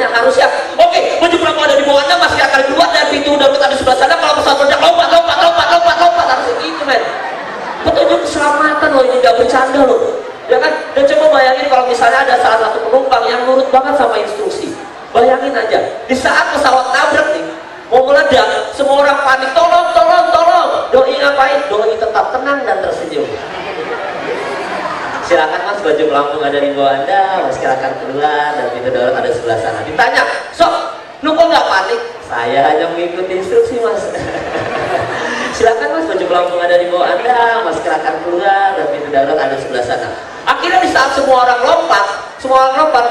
perintahnya harusnya, oke, baju pelampung ada di bawah Anda, masih akan keluar dan pintu darurat ada di sebelah sana. Kalau pesawat meledak, lompat, harus gitu men. Petunjuk keselamatan loh, ini nggak bercanda loh, ya kan? Dan coba bayangin kalau misalnya ada salah satu penumpang yang nurut banget sama instruksi. Bayangin aja, di saat pesawat nabrak nih, mau meledak, semua orang panik, tolong. Doi ngapain? Doi tetap tenang dan tersenyum. Silakan mas, baju pelampung ada di bawah Anda, mas silakan keluar dan pintu darurat ada sebelah sana. Ditanya, sok, lu kok nggak panik? Saya hanya mengikuti instruksi mas. Silakan mas, baju pelampung ada di bawah Anda, mas silakan keluar dan pintu darurat ada sebelah sana. Akhirnya di saat semua orang lompat,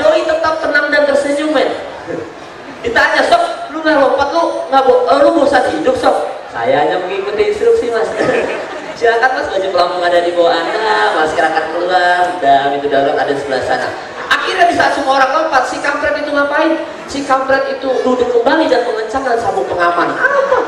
doi tetap tenang dan tersenyum men. Ditanya, sok, lu nggak lompat, lu bosan hidup sok? Saya hanya mengikuti instruksi mas. Silakan mas, baju pelampung ada di bawah Anda, mas silakan keluar dan pintu darurat ada di sebelah sana. Akhirnya di saat semua orang lompat, si kampret itu ngapain? Si kampret itu duduk kembali dan mengencangkan sabuk pengaman. Apa?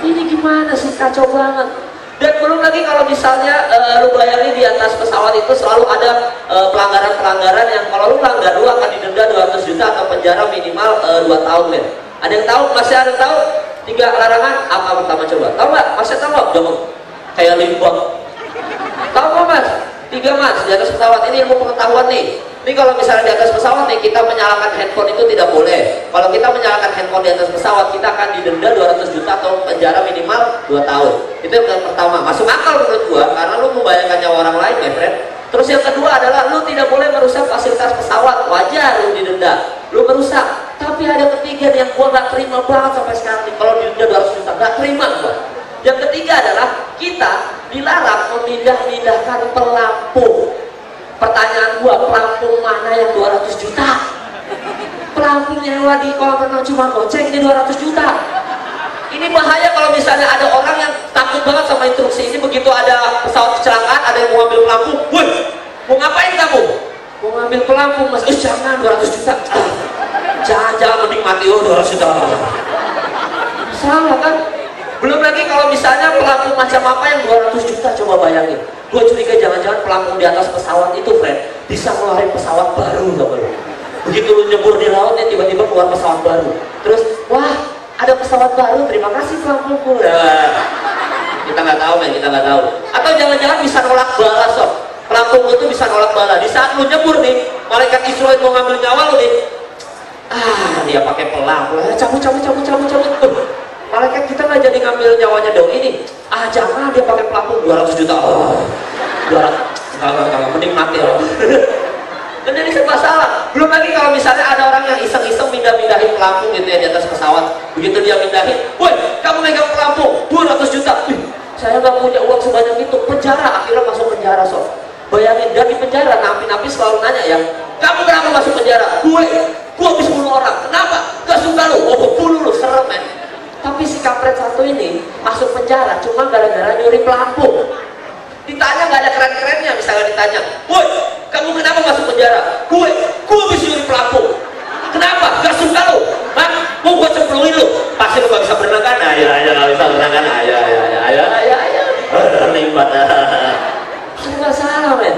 Ini gimana sih, kacau banget. Dan belum lagi kalau misalnya lu bayangin di atas pesawat itu selalu ada pelanggaran-pelanggaran yang kalau lu langgar, lu akan didenda 200 juta atau penjara minimal 2 tahun men. Ada yang tahu? Masih ada yang tahu? 3 larangan apa pertama coba? Tahu nggak? Masih tahu nggak? Jangan kayak limbah. Tahu nggak mas? 3 mas di atas pesawat, ini ilmu pengetahuan nih. Ini kalau misalnya di atas pesawat nih kita menyalakan handphone itu tidak boleh. Kalau kita menyalakan handphone di atas pesawat, kita akan didenda 200 juta atau penjara minimal 2 tahun. Itu yang pertama. Masuk akal menurut gua karena lu membayangkan nyawa orang lain, my friend. Terus yang kedua adalah lu tidak boleh merusak fasilitas pesawat. Wajar lu didenda. Lu merusak. Tapi ada ketiga yang gua nggak terima banget sampai sekarang nih. Kalau didenda 200 juta nggak terima gua. Yang ketiga adalah kita dilarang memindah-mindahkan pelampung. Pertanyaan gua, pelampung mana yang 200 juta? Pelampung nyewa di kolam renang cuma goceng ini 200 juta. Ini bahaya kalau misalnya ada orang yang takut banget sama instruksi ini. Begitu ada pesawat kecelakaan, ada yang mau ambil pelampung, woi, mau ngapain kamu? Mau ngambil pelampung mas, jangan 200 juta. Jangan menikmati 200 juta. Salah kan? Belum lagi kalau misalnya pelampung macam apa yang 200 juta, coba bayangin. Gue curiga jangan-jangan pelampung di atas pesawat itu, friend, bisa ngeluarin pesawat baru, gak boleh. Begitu lu nyebur di laut, ya tiba-tiba keluar pesawat baru. Terus, wah, ada pesawat baru, terima kasih pelampungku. Ya, kita nggak tahu, men, kita nggak tahu. Atau jangan-jangan bisa nolak bala, sob. Pelampung itu bisa nolak bala. Di saat lu nyebur nih, malaikat Israel mau ngambil nyawa lu nih. Dia pakai pelampung, cabut. Malaikat kita nggak jadi ngambil nyawanya dong ini. Jangan, dia pakai pelampung 200 juta. 200, nggak, mending mati loh. Dan jadi serba salah. Belum lagi kalau misalnya ada orang yang iseng-iseng mindahin pelampung gitu ya di atas pesawat. Begitu dia mindahin, woi, kamu megang pelampung 200 juta. Saya nggak punya uang sebanyak itu. Penjara, akhirnya masuk penjara, sob. Bayangin, dan di penjara napi-napi selalu nanya ya, kamu kenapa masuk penjara? Gue habis bunuh orang. Kenapa? Gak suka lu. Bunuh lu, serem men. Tapi si kampret satu ini masuk penjara cuma gara-gara nyuri pelampung. Ditanya nggak ada keren-kerennya, misalnya ditanya, woi, kamu kenapa masuk penjara? Gue habis nyuri pelampung. Kenapa? Gak suka lu? Mau gue cemplungin lu? Pasti lu gak bisa berenang kan? Ya, gak bisa berenang kan? Ayo. Terlibat. Serba salah men.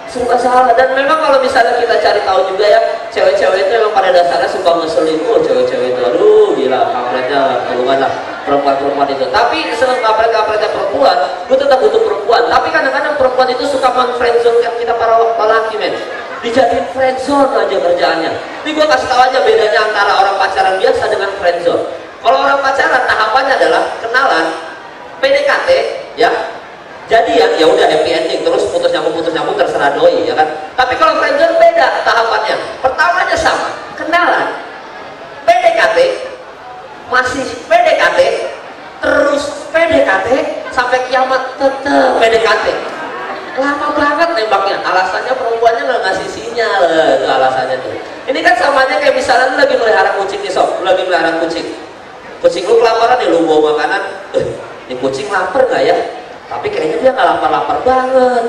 Serba salah. Dan memang kalau misalnya kita cari tahu juga ya, cewek-cewek itu memang pada dasarnya suka ngeselin. Cewek-cewek itu, aduh gila, kampretnya keluar lah perempuan-perempuan itu. Tapi seneng kampret-kampretnya perempuan, gue tetap butuh perempuan. Tapi kadang-kadang perempuan itu suka men-friendzone kita para laki men. Dijadiin friendzone aja kerjaannya. Ini gue kasih tahu aja bedanya antara orang pacaran biasa dengan friendzone. Kalau orang pacaran tahapannya adalah kenalan, PDKT, ya. Jadian ya udah happy ending, terus putus nyambung terserah doi ya kan. Tapi kalau friendzone beda tahapannya. Pertamanya sama, kenalan, PDKT, masih PDKT, terus PDKT sampai kiamat tetep PDKT. Lama banget nembaknya. Alasannya perempuannya nggak ngasih sinyal, itu alasannya tuh. Ini kan samanya kayak misalnya lu lagi melihara kucing nih sob, lu lagi melihara kucing. Kucing lu kelaparan nih, lu bawa makanan. Ini kucing lapar nggak ya? Tapi kayaknya dia nggak lapar-lapar banget.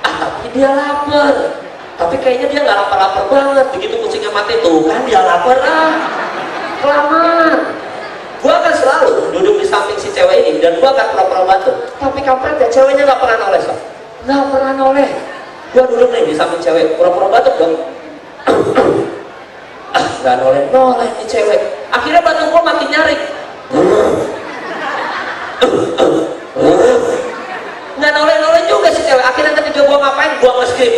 Tapi dia lapar. Tapi kayaknya dia nggak lapar-lapar banget. Begitu kucingnya mati tuh kan dia lapar kelamaan. Gua akan selalu duduk di samping si cewek ini dan gua akan pura-pura bantu. Tapi kampret ya, ceweknya nggak pernah noleh sob. Nggak pernah noleh. Gua duduk nih di samping cewek, pura-pura batuk dong. nggak noleh nih cewek. Akhirnya batuk gua makin nyaring. Nggak noleh juga si cewek. Akhirnya ketika gua ngapain, gua nge-skip.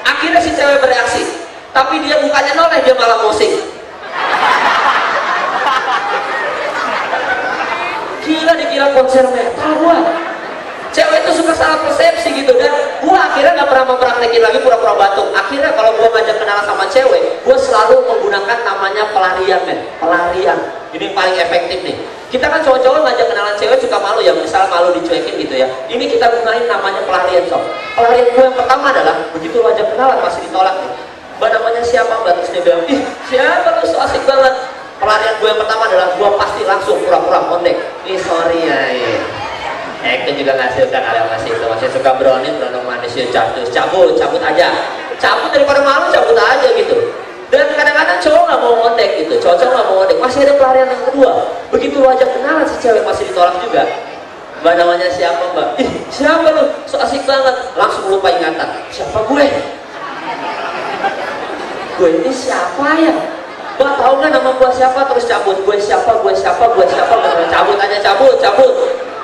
Akhirnya si cewek bereaksi, tapi dia bukannya noleh, dia malah mosing. Gila, dikira konser metal gua. Cewek itu suka salah persepsi gitu, dan gua akhirnya nggak pernah mempraktekin lagi pura-pura batuk. Akhirnya kalau gua ngajak kenalan sama cewek, gua selalu menggunakan namanya pelarian, men. Pelarian ini paling efektif nih. Kita kan cowok-cowok ngajak kenalan cewek suka malu ya, misal malu dicuekin gitu ya. Ini kita gunain namanya pelarian, sob. Pelarian gua yang pertama adalah begitu lu ajak kenalan masih ditolak nih. Mbak, namanya siapa mbak? Terus dia bilang, ih siapa lu, so asik banget. Pelarian gue yang pertama adalah gue pasti langsung pura-pura kontek. Ih sorry ya, itu juga nggak suka kalian masih suka berondong manis ya, cabut aja, cabut daripada malu, cabut aja gitu. Dan kadang-kadang cowok nggak mau kontek gitu, cowok nggak mau kontek. Masih ada pelarian yang kedua, begitu lu ajak kenalan si cewek masih ditolak juga. Mbak, namanya siapa mbak? Ih siapa lu, so asik banget. Langsung lupa ingatan, siapa gue? Gue ini siapa ya? Mbak tahu nggak nama gue siapa? Terus cabut, gue siapa, cabut aja, cabut.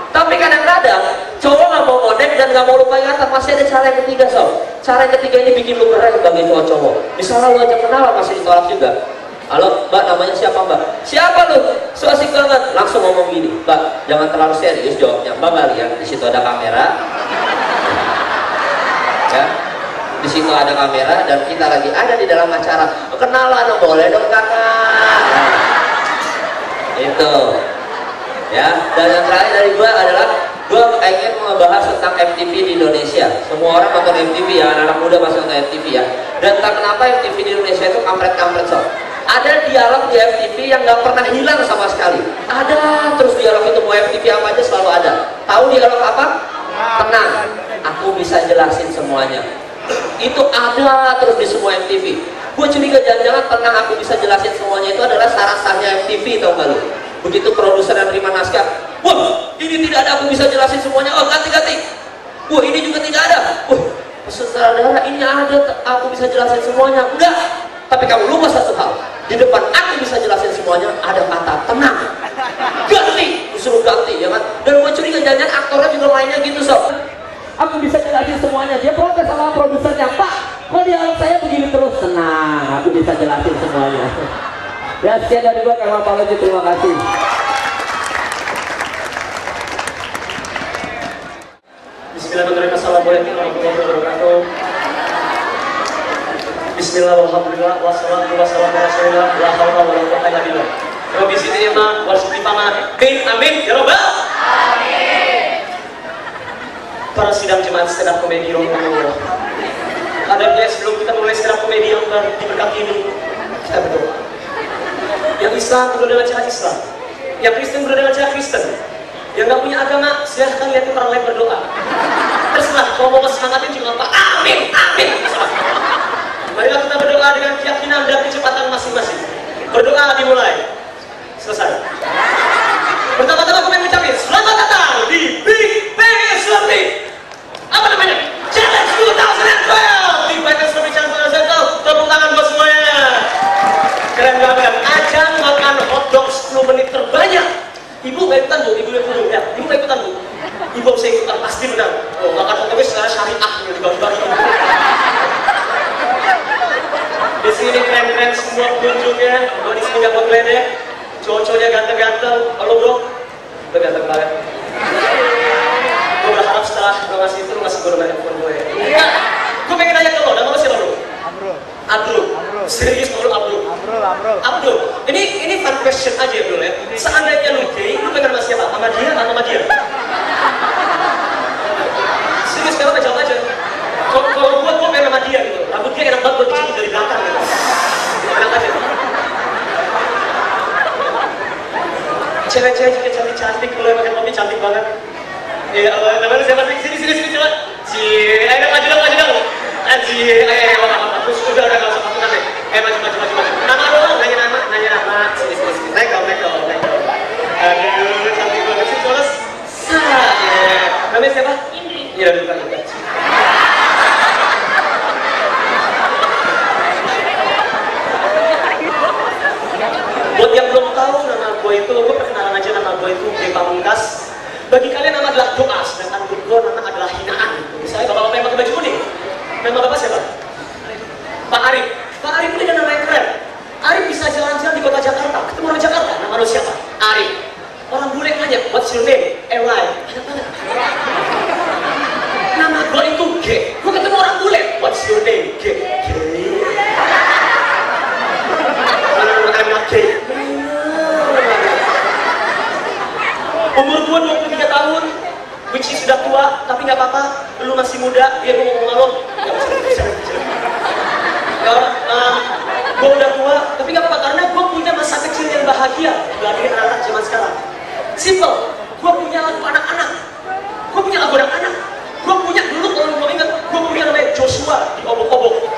Tapi kadang-kadang cowok nggak mau ngondek dan nggak mau lupa ingatan. Masih ada cara yang ketiga, sob. Cara yang ketiga ini bikin lu keren sebagai cowok. Misalnya lu ajak kenalan masih ditolak juga. Halo mbak, namanya siapa mbak? Siapa lu? So asik banget. Langsung ngomong gini, mbak jangan terlalu serius jawabnya. Mbak nggak lihat di situ ada kamera? Ya. Di situ ada kamera dan kita lagi ada di dalam acara. Kenalan, boleh dong kakak. Itu ya. Dan yang terakhir dari gua adalah gua ingin membahas tentang MTV di Indonesia. Semua orang nonton MTV ya, anak-anak muda masih nonton MTV ya. Dan entah kenapa MTV di Indonesia itu kampret-kampret, sob. Ada dialog di MTV yang nggak pernah hilang sama sekali. Ada terus dialog itu, mau MTV apa aja selalu ada. Tahu dialog apa? Tenang, aku bisa jelasin semuanya. Itu ada terus di semua MTV. Gue curiga jangan-jangan tenang aku bisa jelasin semuanya itu adalah syarat-syaratnya MTV, tau gak lu? Begitu produser dan terima naskah, wah ini tidak ada aku bisa jelasin semuanya, oh ganti. Wah ini juga tidak ada. Wah saudara ini ada aku bisa jelasin semuanya. Udah, tapi kamu lupa satu hal, di depan aku bisa jelasin semuanya ada kata tenang. Ganti, disuruh ganti ya kan. Dan gue curiga jangan-jangan aktornya juga mainnya gitu, sob. Aku bisa jelasin semuanya. Dia protes sama produsernya, Pak, kok dialog saya begini terus? Tenang, aku bisa jelasin semuanya. Ya sekian dari gua, Kang Apology, terima kasih. Bismillahirrahmanirrahim. Assalamualaikum warahmatullahi wabarakatuh. Bismillah, walhamdulillah, wassalatu wassalamu ala rasulillah, la haula wala quwwata illa billah. Rabbi zidni ilma warzuqni fahma. Amin ya rabbal alamin. Para sidang jemaat stand up komedi Romangowo. Adabnya sebelum kita mulai stand up komedi yang diberkati ini, kita berdoa. Yang Islam berdoa dengan cara Islam, yang Kristen berdoa dengan cara Kristen, yang nggak punya agama silahkan lihat orang lain berdoa. Terserah, kalau mau semangatin juga apa? Amin. Marilah kita berdoa dengan keyakinan dan kecepatan masing-masing. Berdoa dimulai. Selesai. Pertama-tama kami mengucapkan selamat datang di Big Bang Islami. Apa namanya? Challenge 2012. Big Bang Islami Challenge 2012. Tepuk tangan buat semuanya. Keren banget. Ajang makan hotdog 10 menit terbanyak. Ibu gak ikutan bu? Ibu gak ikutan bu? Ibu bisa ikutan, pasti menang. Oh, makan hotdognya secara syariah dibagi-bagi. Di sini keren-keren semua pengunjungnya. Gue di sini gak mau geledek. Cowok-cowoknya ganteng-ganteng. Halo bro, udah ganteng banget. Gue berharap setelah gue ngasih itu, lu ngasih gue nomor handphone gue. Iya. Gue pengen nanya ke lo, nama lo siapa bro? Abdul. Serius bro, Abdul. Ini fun question aja bro ya. Seandainya lu gay, lu pengen sama siapa? Sama dia atau sama dia? Serius, kenapa jawab aja? Kalau gue pengen sama dia gitu. Rambut dia enak banget buat dicium dari belakang gitu. Enak aja. Cewek-cewek juga cantik-cantik, kalau pakai topi cantik banget. Ya Allah, namanya siapa sih? Sini coba. Ayo maju dong. Ayo, terus udah gak usah patungan deh. Maju. Nama doang, nanya nama. Sini. Naik dong. Aduh, cantik banget sih, Coles. Namanya siapa? Indri. Iya, udah. Bagi kalian nama adalah doa, sedangkan untuk gue nama adalah hinaan. Misalnya bapak-bapak yang pakai baju kuning, nama bapak siapa? Pak Arif. Pak Arif ini nama yang keren. Arif bisa jalan-jalan di kota Jakarta, ketemu orang Jakarta, nama lu siapa? Arif. Orang bule nanya, what's your name? Erai. Nama gue itu G. Gue ketemu orang bule, what's your name? G. I'm G. Umur gue 23 tahun, which is sudah tua, tapi nggak apa-apa, lu masih muda, dia mau ngomong lo, nggak bisa. Gue udah tua, tapi nggak apa-apa, karena gue punya masa kecil yang bahagia dibandingin anak-anak zaman sekarang. Simple, gue punya lagu anak-anak, gue punya lagu anak-anak, gue punya dulu kalau gue ingat, gue punya namanya Joshua di obok-obok,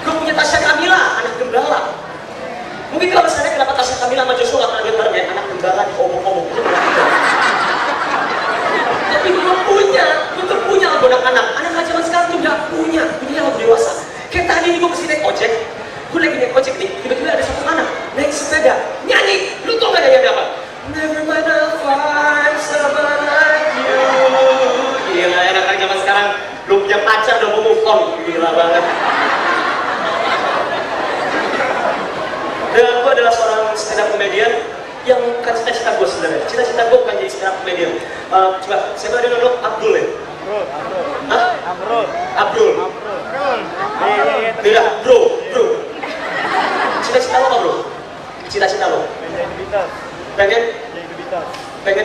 gue punya Tasya Kamila, anak gembala. Mungkin kalau misalnya kenapa Tasya Kamila sama Joshua gak pernah lihat bareng ya, anak gembala di obok-obok. Tapi gue punya lagu anak-anak, anak-anak zaman sekarang tuh gak punya lagu dewasa. Kayak tadi nih gue mesti naik ojek, gue lagi naik ojek nih, tiba-tiba ada satu anak naik sepeda, nyanyi, lu tau gak nyanyi apa? Never mind I'll find someone like you. Gila ya, anak-anak zaman sekarang, lu punya pacar udah mau move on, gila banget. Dan gue adalah seorang stand up comedian yang bukan cita-cita gue sebenarnya. Cita-cita gue bukan jadi stand up comedian. Coba, siapa ada dulu? Abdul ya? Abdul. Tidak, bro. Cita-cita lo apa bro? Cita-cita lo? Pengen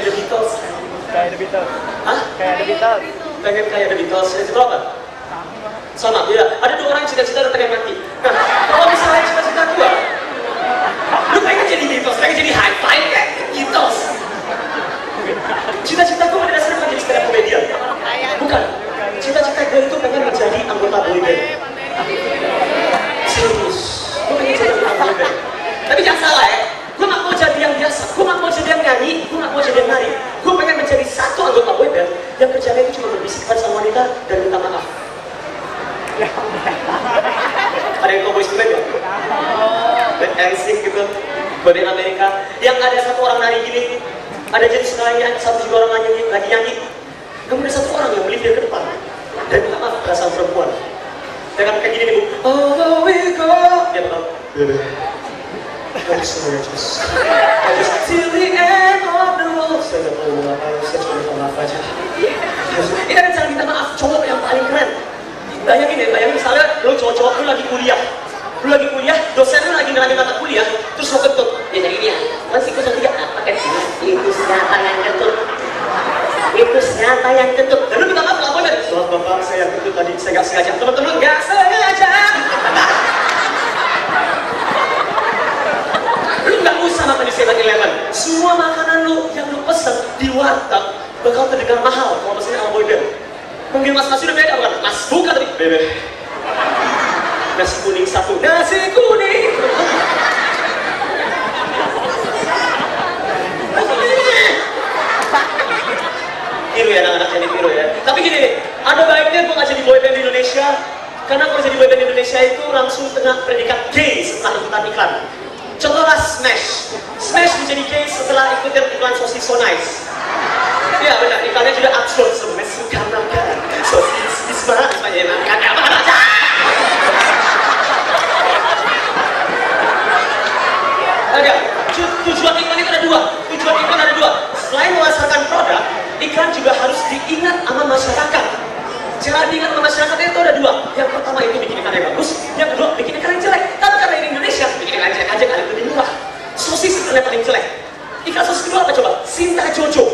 The Beatles? Kayak The Beatles. Hah? Kayak The Beatles. Pengen kayak The Beatles? Cita-cita lo apa? Sama, ya. Ada dua orang yang cita-cita dan pengen mati. Nah, kalau misalnya cita-cita gue, lu pengen jadi Beatles, pengen jadi high five kayak Beatles. Cita-cita gue pada dasarnya bukan jadi stand up comedian. Bukan. Cita-cita gue itu pengen menjadi anggota boyband. Serius. Gue pengen jadi anggota boyband. Tapi jangan salah ya. Gue gak mau jadi yang biasa. Gue gak mau jadi yang nyanyi. Gue gak mau jadi yang nari. Gue pengen menjadi satu anggota boyband yang kerjanya itu cuma berbisik pada sama wanita dan minta maaf. Ada yang tau boys band ya? Band NSYNC gitu, band Amerika. Yang ada satu orang nari gini, ada jadi sekalian satu juga orang lagi nyanyi. Namun ada satu orang yang beli dia ke depan dan minta maaf perasaan perempuan. Dengan kayak gini nih bu, oh we go. Dia bakal, I'm sorry, just till the end of the world. Saya nggak tahu apa, saya cuma minta maaf aja. Ini kan cara minta maaf cowok yang paling keren. Bayangin misalnya lo cowok-cowok lu lagi kuliah, dosen lu lagi ngerangin mata kuliah, terus lo kentut, ya jadi dia, masih ikut tiga apa kan? Itu senjata yang kentut, dan lu minta maaf apa kan? Maaf bapak, saya yang kentut tadi, saya nggak sengaja. Teman-teman nggak sengaja. Lu nggak usah makan di 7-Eleven. Semua makanan lu yang lu pesen di warteg bakal terdengar mahal kalau pesennya sama boyband. Mungkin mas udah beda bukan? Mas bukan tadi. Bebe. Nasi kuning satu. Nasi kuning. Tiru ya anak-anak, jadi tiru ya. Tapi gini, ada baiknya gue gak jadi boyband di Indonesia. Karena kalau jadi boyband di Indonesia itu langsung tengah predikat gay setelah ikutan iklan. Contohlah Smash. Smash menjadi gay setelah ikutin iklan sosis so nice. Ya benar, iklannya juga absurd. Smash suka makan sosis Isma, Ismanya makan apa aja. Ada tujuan iklan itu ada dua. Selain memasarkan produk, iklan juga harus diingat sama masyarakat. Cara diingat sama masyarakat itu ada dua. Yang pertama itu bikin iklan yang bagus, yang kedua bikin iklan yang jelek. Tapi karena di Indonesia bikin iklan jelek aja kali lebih murah. Sosis iklan yang paling jelek. Iklan sosis kedua apa coba? Sinta Jojo.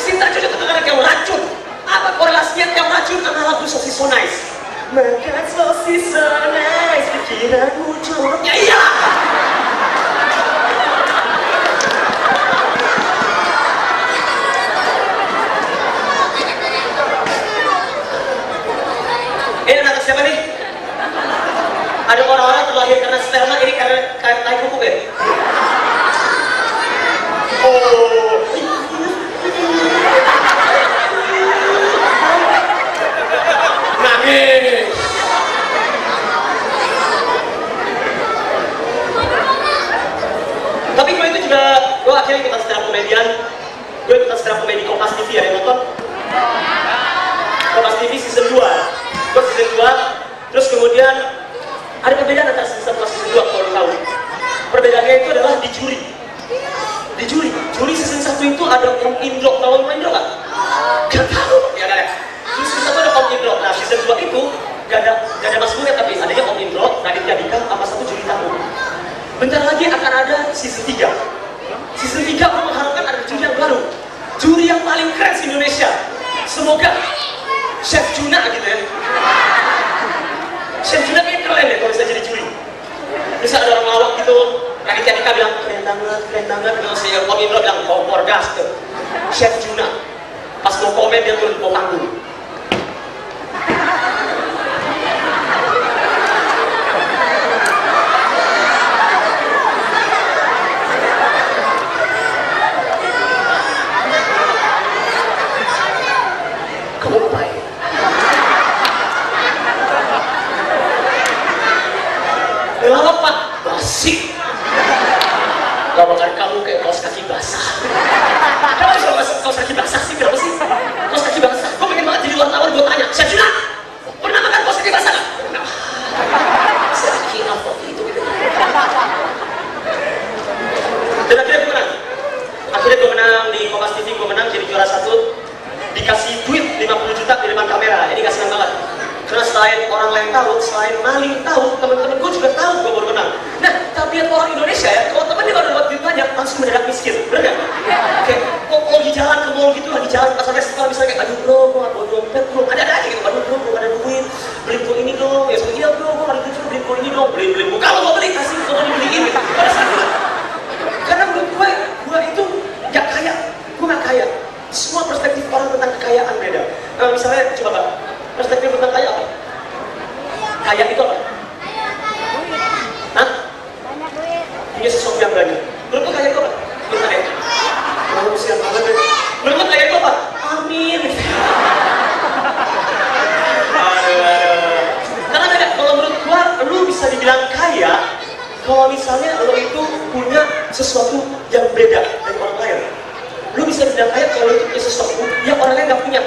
Sinta Jojo itu kadang yang racun. Apa korelasinya yang racun sama lagu sosis so nice? Makan sosis so nice, pikiranmu jorok. Ya iyalah. Ini anak siapa nih? Ada orang-orang terlahir karena sperma, ini karena tai kuku ya? Oh. Nangis. Tapi gue itu juga, gue akhirnya ikutan stand up comedian. ada perbedaan antara season 1 sama season 2 kalau tahu. Perbedaannya itu adalah di juri. Di juri season 1 itu ada Om Indro. Tahu Om Indro nggak? Gak tahu, ya kan? Terus season 1 ada Om Indro. Nah season 2 itu gak ada Mas Buret, tapi adanya Om Indro, Raditya Dika, sama satu juri tamu. Bentar lagi akan ada season 3. Season 3 aku mengharapkan ada juri yang baru, juri yang paling keren di Indonesia. Semoga Chef Juna gitu ya. Chef Juna kayaknya keren deh kalau bisa jadi juri. Bisa ada orang lawak gitu, Raditya Dika bilang keren banget, terus si Om Indro bilang kompor gas tuh. Chef Juna pas mau komen dia turun ke panggung. Kamu ngapain? Lawak Pak, basi. Lawakan kamu kayak kaos kaki basah. Kenapa bisa kaos kaki basah sih? Kenapa sih? Kaos kaki basah. Gue pengen banget jadi wartawan, gue tanya, Chef Juna, pernah makan kaos kaki basah gak? Saya kira waktu itu gitu. Dan akhirnya gue menang. Akhirnya gue menang di Kompas TV, gue menang jadi juara 1. Dikasih duit 50 juta di depan kamera. Ini kasihan banget. Karena selain orang lain tahu, selain maling tahu, teman-teman gue juga tahu gue baru menang. Nah, tabiat orang Indonesia ya, kalau teman dia baru dapat duit banyak, langsung mendadak miskin, bener nggak? Kayak kok lagi jalan ke mall gitu, lagi jalan pas sampai sekolah misalnya kayak, aduh bro, gue nggak bawa dompet bro, ada aja gitu, aduh bro, gue ada duit, beli gue ini dong, ya iya bro, gue ada duit, beli gue ini dong, beli gue, kalau mau beli kasih, kalau mau dibeliin, gitu. Pada saat itu, karena menurut gue itu nggak kaya, gue nggak kaya. Semua perspektif orang tentang kekayaan beda. Misalnya, coba Pak, perspektif tentang kaya apa? Kaya itu apa? Hah? Punya sesuatu yang banyak. Menurut kaya itu apa? Menurut kaya? Oh, siap banget deh. Menurut kaya itu apa? Amin. Aduh. Karena beda, kalau menurut gua, lu bisa dibilang kaya kalau misalnya lu itu punya sesuatu yang beda dari orang lain. Lu bisa dibilang kaya kalau lu itu punya sesuatu yang orang lain nggak punya.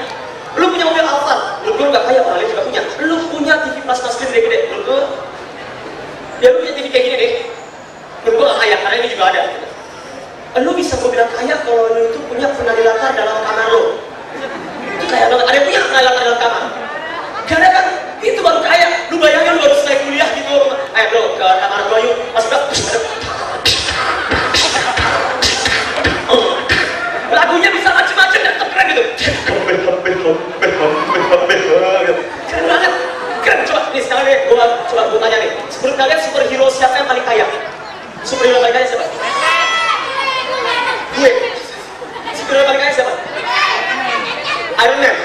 Lu punya mobil Alfa, lu nggak kaya, orang lain juga punya. Lu punya TV plasma screen gede-gede, lu ya lu punya TV kayak gini deh. Lu nggak kaya, karena ini juga ada. Lu bisa gue bilang kaya kalau lu itu punya penari latar dalam kamar lu. Itu kaya banget. Ada yang punya penari latar dalam kamar. Karena kan itu baru kaya. Lu bayangin lu baru selesai kuliah gitu. Ayo bro, ke kamar gua yuk. Pas udah lagunya bisa macam-macam dan keren gitu. Keren banget. Keren. Coba nih sekarang nih, coba gue tanya nih. Menurut kalian superhero siapa yang paling kaya? Superhero paling kaya siapa? Gue. Superhero paling kaya siapa? Iron Man.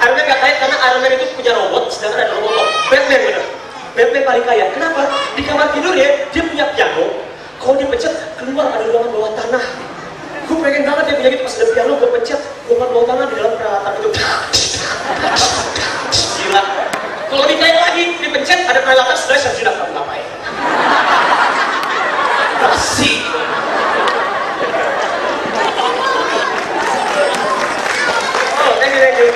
Iron Man gak kaya karena Iron Man itu punya robot, sedangkan ada robot. Batman bener. Batman paling kaya. Kenapa? Di kamar tidur ya, dia punya piano. Kalau dia pencet, keluar ada ruangan bawah tanah. Gue pengen banget ya punya gitu, pas ada piano, gue pencet, gue bawah tanah di dalam peralatan itu. Gila. Kalau dikayak lagi, dipencet, ada peralatan, sebenarnya saya sudah kamu ngapain. Basi. Oh, thank you.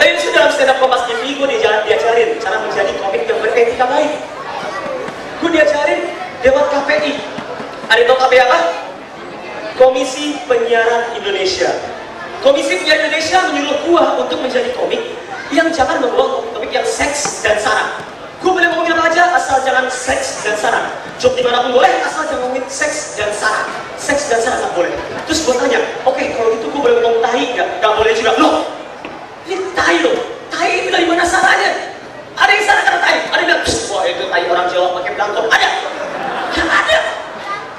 Nah, itu dalam stand up Kompas TV, gue diajarin cara menjadi komik yang beretika baik. Gue diajarin lewat KPI. Ada tau KPI apa? Komisi Penyiaran Indonesia. Komisi Penyiaran Indonesia menyuruh gue untuk menjadi komik yang jangan membawa komik yang seks dan sara. Gue boleh ngomongin apa aja asal jangan seks dan sara. Job dimanapun boleh asal jangan ngomongin seks dan sara. Seks dan sara nggak boleh. Terus gue tanya, oke, kalau gitu gue boleh ngomong tahi nggak? Nggak boleh juga. Loh, ini tahi loh. Tahi itu dari mana saranya? Ada yang salah kata tahi. Ada yang bilang, wah itu tahi orang Jawa pakai belangkon. Ada. Ya ada.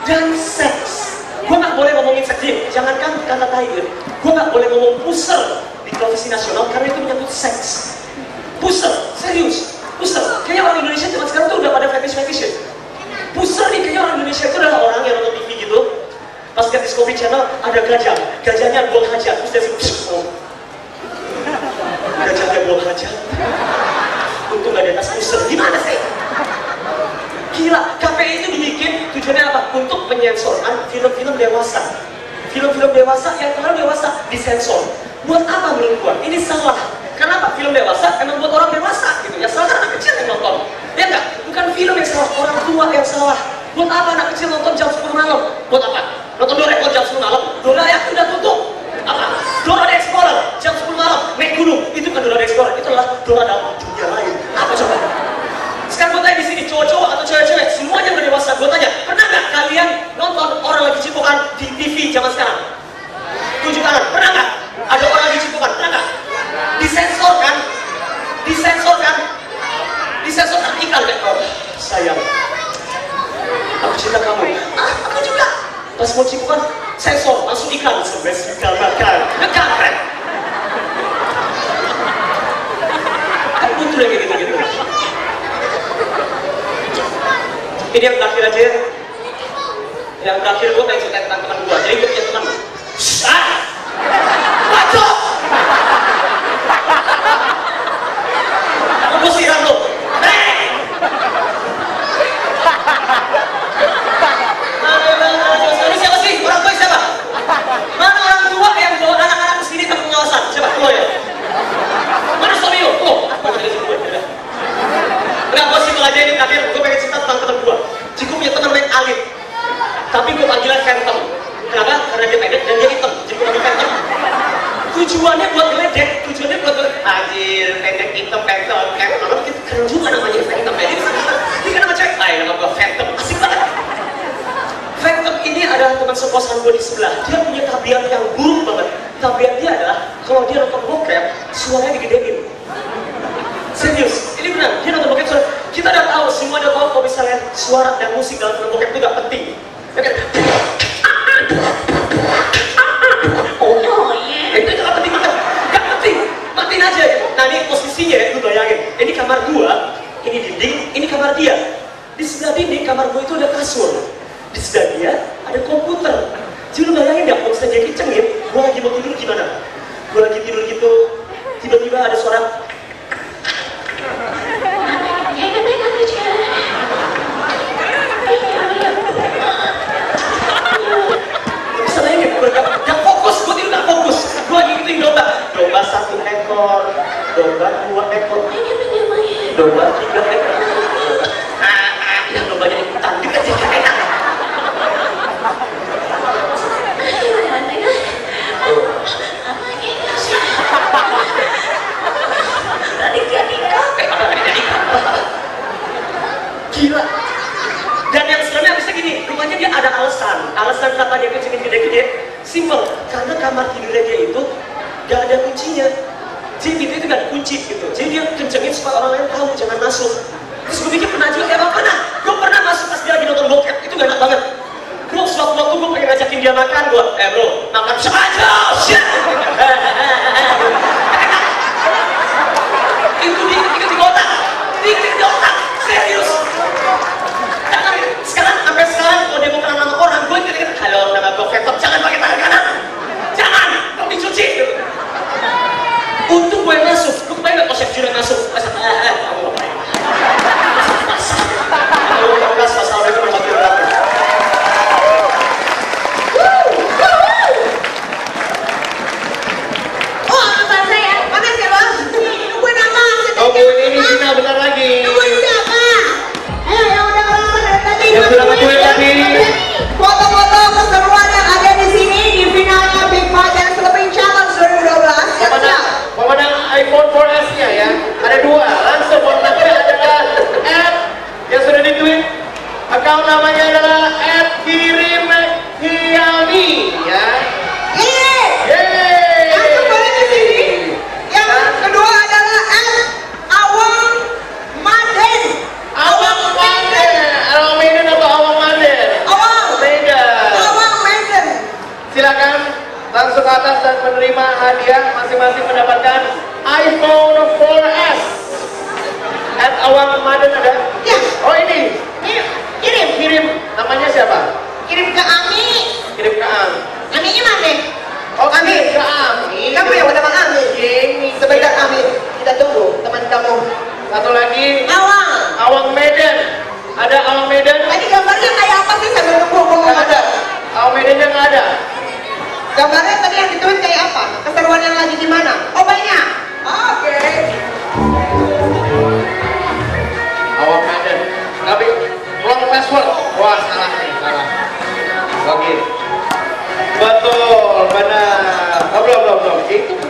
Dan seks. Gue nggak boleh ngomongin seks. Jangankan kata tahi. Gue nggak boleh ngomong puser di televisi nasional karena itu menyangkut seks. Puser, serius. Puser. Kayaknya orang Indonesia zaman sekarang tuh udah pada fetish-fetish. Puser nih, kayaknya orang Indonesia itu adalah orang yang nonton TV gitu. Pas lihat Discovery Channel ada gajah. Gajahnya buang hajat. Terus dia oh. Gajahnya buang hajat. Untung gak di atas puser. Gimana sih? Gila, KPI itu dibikin tujuannya apa? Untuk menyensorkan film-film dewasa. film-film dewasa yang terlalu dewasa disensor. Buat apa menurut gua? Ini salah. Kenapa film dewasa emang buat orang dewasa gitu? Ya salah anak kecil yang nonton. Ya enggak? Bukan film yang salah, orang tua yang salah. Buat apa anak kecil nonton jam 10 malam? Buat apa? Nonton Doraemon jam 10 malam? Doraemon udah tutup. Apa? Dora the Explorer jam 10 malam naik gunung. Itu kan Dora the Explorer, itu adalah Dora dalam dunia lain. Apa coba? Sekarang gue tanya di sini, cowok-cowok atau cewek-cewek, semuanya udah dewasa. Gue tanya, pernah nggak kalian nonton orang lagi cipokan di TV zaman sekarang? Tunjuk tangan, pernah nggak? Ada orang lagi cipokan, pernah nggak? Disensor kan? Disensor kan? Disensor kan iklan kan? Oh, sayang, aku cinta kamu. Ah, aku juga. Pas mau cipokan, sensor, langsung iklan. Sampai suka makan, ngekampret. Kan butuh yang kayak gitu-gitu. Ini yang terakhir aja ya. Yang terakhir gue pengen cerita tentang teman gue. Jadi gue punya teman. Bacot! Aku siram lo. Ini siapa sih? Orang tua siapa? Mana orang tua yang bawa anak-anak ke sini tanpa pengawasan? Siapa? Lo ya? Mana suami lo? Oh, enggak, gue simpel aja ini terakhir. Gue pengen cerita tentang teman gue. Jadi gue punya teman main alit. Tapi gue panggilan Phantom. Kenapa? Karena dia pendek dan dia hitam. Jadi gue panggil Phantom. Tujuannya buat ngeledek. Tujuannya buat anjir, pendek, hitam, Phantom. Phantom itu keren juga namanya Phantom. Ini kan nama cewek. Nama gue Phantom. Asik banget. Phantom ini adalah teman sekosan gue di sebelah. Dia punya tabiat yang buruk banget. Tabiat dia adalah kalau dia nonton bokep, suaranya digedein. Serius, ini benar. Dia nonton bokep suara. Kita udah tahu, semua udah tahu kalau misalnya suara dan musik dalam film bokep itu gak penting. Ya kan? Oh yeah. Itu gak penting banget. Gak penting. Matiin aja gitu. Nah ini posisinya, lu bayangin. Ini kamar gua, ini dinding, ini kamar dia. Di sebelah dinding kamar gua itu ada kasur. Di sebelah dia ada komputer. Jadi lu bayangin gak, kalau misalnya dia kencengin, gua lagi mau tidur gimana? Gua lagi tidur gitu, tiba-tiba ada suara. Bisa bayangin, gue gak fokus, gue tidur gak fokus. Gue lagi ngikutin domba. Domba 1 ekor, domba 2 ekor, domba 3 ekor. Yang dombanya ikutan, dikit sih gak enak. Gila. Dan yang sebenarnya bisa gini, rumahnya dia ada alasan. Alasan kenapa dia kencengin gede-gede, simple. Karena kamar tidurnya dia itu gak ada kuncinya. Jadi pintu itu gak ada kunci gitu. Jadi dia kencengin supaya orang lain tahu jangan masuk. Terus gue pikir pernah juga, emang pernah. Gue pernah masuk pas dia lagi nonton bokep, itu gak enak banget. Bro, suatu waktu gue pengen ngajakin dia makan, gue, bro, makan sengaja, shit. Itu dikit-dikit di otak, dikit di otak, serius. Jangan, sekarang, sampai sekarang kalau dia mau kenal nama orang, gue kira-kira, halo, nama gue Phantom, jangan pakai tangan kanan. Jangan, mau dicuci. Untung gue yang masuk, lu kebayang gak kalau Chef Jun yang masuk? Kamu ngapain? Kalau kamu kasih masalah mereka berbagi berapa? Oh, abang saya, makasih ya bang. Nungguin apa? Nungguin ini Cina bentar lagi. Nungguin siapa? Ayo yang udah lama dari tadi. Yang udah lama tadi. Foto-foto keseruan yang ada di sini di finalnya Big Five dan Philippine Challenge 2012. Siap-siap. Pemenang iPhone 4S-nya ya, ada 2. Langsung pemenangnya adalah Ed yang sudah di-tweet. Account namanya adalah @kirimhiami ya. Yeay. Langsung balik ke sini. Yang kedua adalah @awang Maden. Awang Maden. Awang Maden atau Awang Maden? Awang Maden. Silakan langsung ke atas dan menerima hadiah. Masing-masing mendapatkan iPhone 4S. @awang Maden ada? Ya. Oh ini. Kirim. Namanya siapa? Kirim ke Ami. Kirim ke Ami. Aminya mana? Oh, kirim ke Ami. Kamu yang udah Ami. Ini. Sebentar Ami. Kita tunggu teman kamu. Satu lagi. Awang. Awang Medan. Ada Awang Medan? Tadi gambarnya kayak apa sih sambil nunggu Nggak ada. Awang Medannya nggak ada.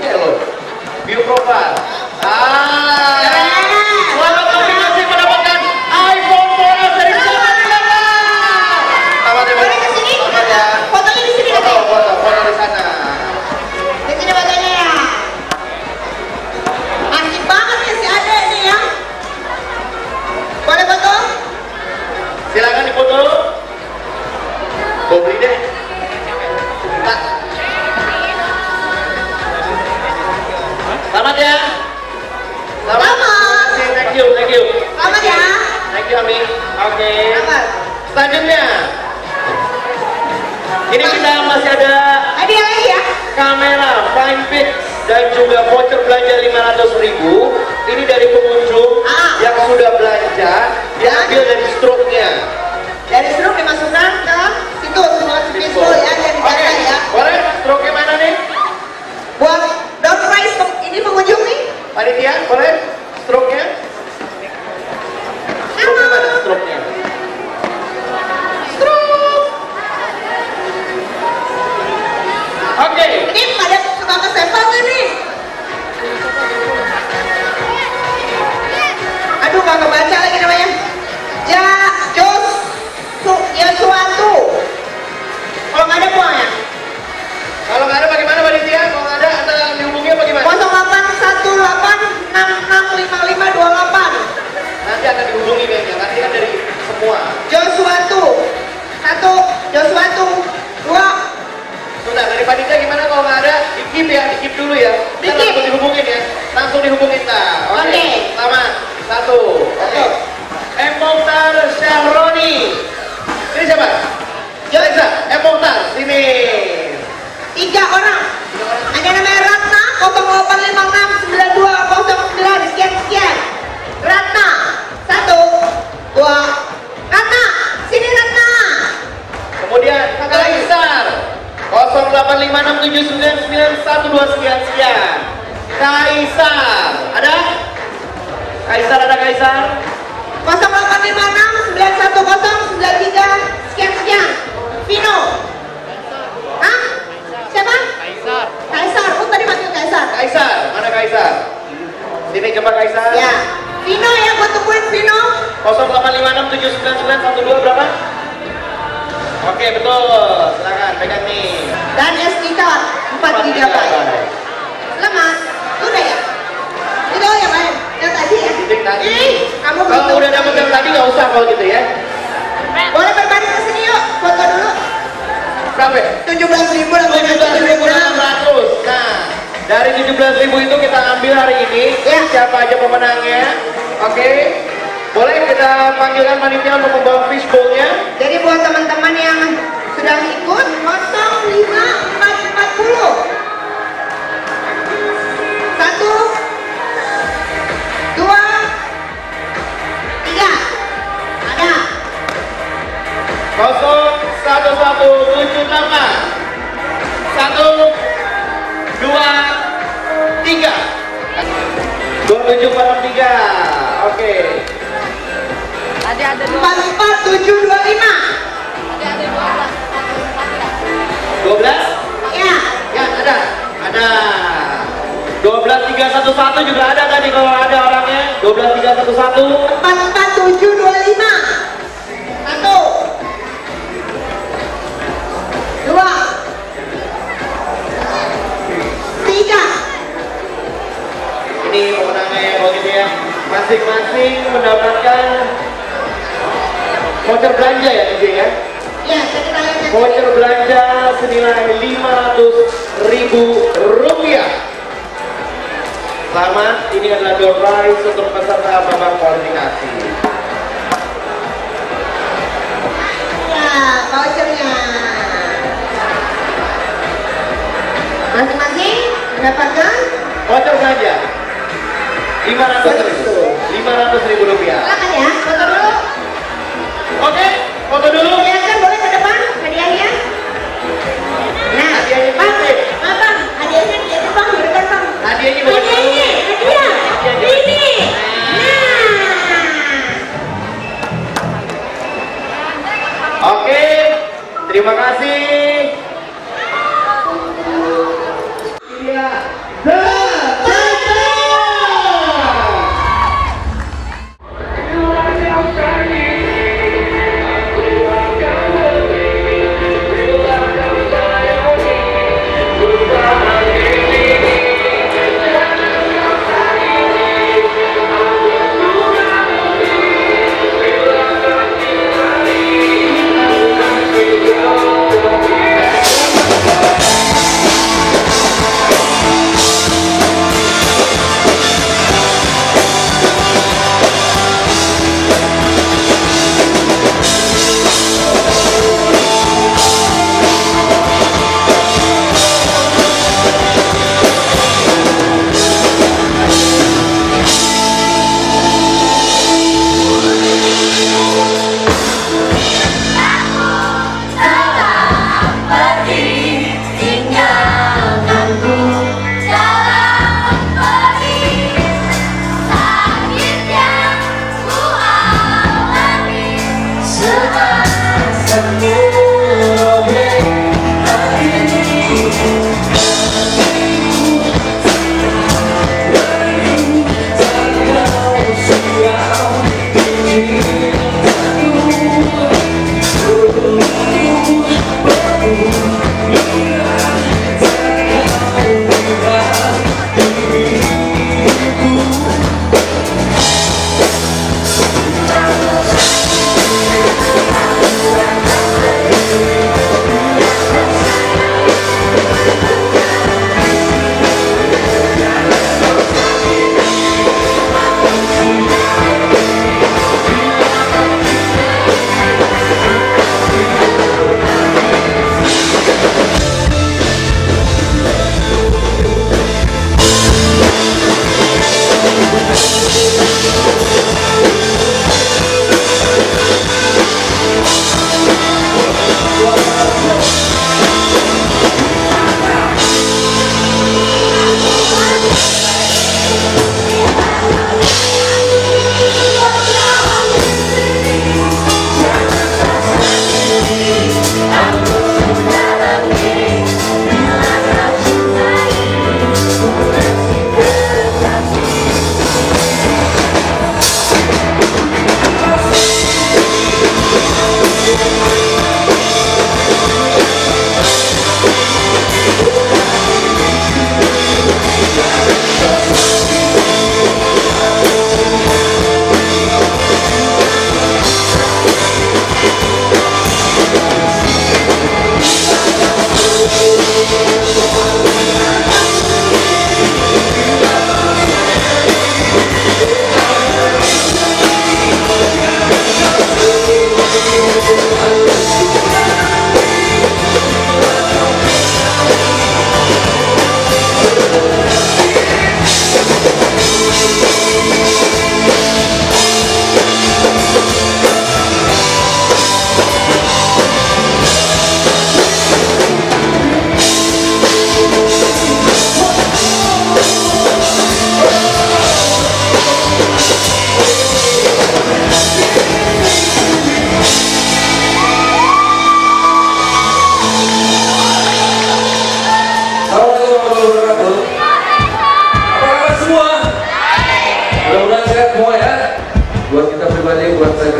pakai loh. Bio Profile. Selamat nominasi mendapatkan iPhone bonus dari Jaman Lama. Selamat ya. Boleh ke sini? Selamat ya. Fotonya di sini Foto, katanya. foto di sana. Di sini fotonya ya. Asik banget ya si Ade nih ya. Boleh foto? Silakan dipoto. Gue beli deh. Nah. Selamat ya. Selamat. Thank you, thank you. Selamat ya. Thank you, Ami. Oke. Selamat. Selanjutnya, ini kita masih ada Hadiah lagi ya. kamera Fine Pix dan juga voucher belanja 500.000. Ini dari pengunjung yang sudah belanja, diambil dari stroke-nya. Dari stroke dimasukkan ke situ semua fishbowl ya, dan dijaga ya. Boleh? Stroke-nya mana nih? Buat door prize ini pengunjung nih. Panitia, boleh? Stroke-nya? Stroke-nya mana? Stroke-nya. Oke. Ini ada suka ke sampel nggak nih? Aduh nggak kebaca lagi namanya. Josuatu. Kalau nggak ada buang ya. Kalau nggak ada bagaimana panitia? Kalau nggak ada, Anda dihubungi apa gimana? 0818665528. Nanti akan dihubungi kayaknya, nanti kan dari semua. Josuatu. 1, Josuatu. 2. Sudah, dari panitia gimana kalau nggak ada? Di-keep ya, di-keep dulu ya. Kita Di-keep. langsung dihubungin ya. Langsung dihubungin tak? Oke. Selamat. 1. Oke. Emotar Syahroni. Ini siapa? Jaliza, Emotar, sini. 3 orang. Ada namanya Ratna 08569209 sekian. Ratna 1, 2. Ratna, sini Ratna. Kemudian Kaisar 0856799112 sekian. Kaisar, ada? Kaisar ada Kaisar? 0856910993 sekian. Vino. Hah? Siapa? Kaisar. Oh tadi panggil Kaisar. Kaisar, mana Kaisar? Sini coba Kaisar. Ya. Vino ya, gua tungguin Vino. 0856799112 berapa? Oke, betul. Silakan pegang nih. Dan SD card 4 GB. Selamat. Udah ya? Itu yang lain. Yang tadi ya? Yang tadi. Kamu Kalau belum. udah dapet yang tadi nggak usah kalau gitu ya. Boleh berbalik ke sini yuk. Foto dulu. Berapa? 17.000 lah. 17.600. Nah, dari 17.000 itu kita ambil hari ini. Ya. Siapa aja pemenangnya? Oke. Boleh kita panggilkan panitia untuk membawa fishbowl-nya. Jadi buat teman-teman yang sudah ikut 05440. 1, 2, 3. Ada. 01178 1, 2, 3 2743. Oke. Tadi ada 44725. 12? Ya. Ya, ada 12311 juga ada tadi kalau ada orangnya. 12311 44725. 1, 2, 3. ini pemenangnya ya kalau gitu ya. Masing-masing mendapatkan voucher belanja ya DJ ya. Ya, jadi kalian yang Voucher belanja senilai Rp500.000. Selamat, ini adalah door prize untuk peserta babak kualifikasi. ya, vouchernya. Masing-masing mendapatkan Voucher belanja Rp500.000. Rp500.000. silakan ya, foto dulu. Oke, foto dulu. Silakan boleh ke depan hadiahnya. Nah, Hadiahnya Bang, dikasih. Bang, hadiahnya di itu Bang, berikan Bang. Hadiahnya bukan Hadiahnya, hadiah. Ini. Nah. Oke, terima kasih. Iya.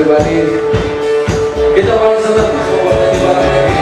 pribadi kita paling senang membuat di barang ini.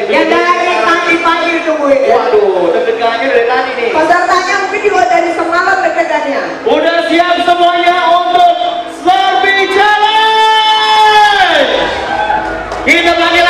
Yang dari tadi pagi ditungguin. Waduh, deg-degannya dari tadi nih. Pesertanya mungkin juga dari semalam deg-degannya. Udah siap semuanya untuk Slurpee Challenge? Kita panggil